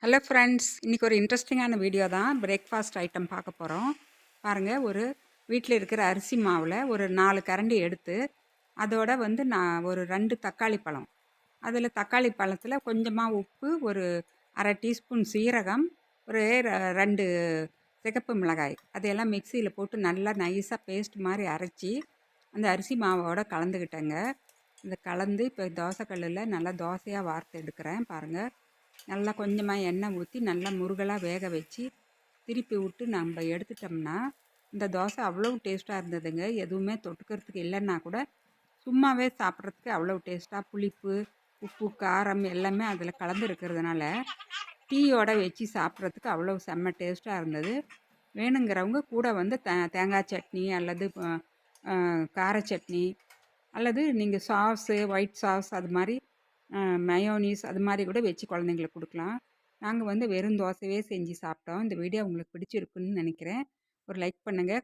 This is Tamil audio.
ஹலோ ஃப்ரெண்ட்ஸ், இன்றைக்கி ஒரு இன்ட்ரெஸ்டிங்கான வீடியோ தான். பிரேக்ஃபாஸ்ட் ஐட்டம் பார்க்க போகிறோம். பாருங்கள், ஒரு வீட்டில் இருக்கிற அரிசி மாவில் ஒரு 4 கரண்டி எடுத்து அதோட நான் ஒரு 2 தக்காளி பழம், அதில் தக்காளி பழத்தில் கொஞ்சமாக உப்பு, ஒரு அரை டீஸ்பூன் சீரகம், ஒரு 2 சிகப்பு மிளகாய், அதையெல்லாம் மிக்சியில் போட்டு நல்லா நைஸாக பேஸ்ட் மாதிரி அரைச்சி அந்த அரிசி மாவோட கலந்துக்கிட்டேங்க. இதை கலந்து இப்போ தோசைக்கல்லில் நல்லா தோசையாக வார்த்து எடுக்கிறேன். பாருங்கள், நல்லா கொஞ்சமாக எண்ணெய் ஊற்றி நல்லா முருகலாக வேக வச்சு திருப்பி விட்டு நம்ம எடுத்துட்டோம்னா இந்த தோசை அவ்வளோ டேஸ்ட்டாக இருந்ததுங்க. எதுவுமே தொட்டுக்கிறதுக்கு இல்லைன்னா கூட சும்மாவே சாப்பிட்றதுக்கு அவ்வளோ டேஸ்ட்டாக, புளிப்பு, உப்பு, காரம் எல்லாமே அதில் கலந்து இருக்கிறதுனால டீயோட வச்சு சாப்பிட்றதுக்கு அவ்வளோ செம்ம டேஸ்ட்டாக இருந்தது. வேணுங்கிறவங்க கூட தேங்காய் சட்னி அல்லது கார சட்னி அல்லது நீங்கள் சாஸு, ஒயிட் சாஸ், அது மாதிரி மயோனீஸ் அது மாதிரி கூட வச்சு குழந்தைங்களுக்கு கொடுக்கலாம். நாங்கள் வெறும் தோசையே செஞ்சு சாப்பிட்டோம். இந்த வீடியோ உங்களுக்கு பிடிச்சிருக்குன்னு நினைக்கிறேன். ஒரு லைக் பண்ணுங்கள்.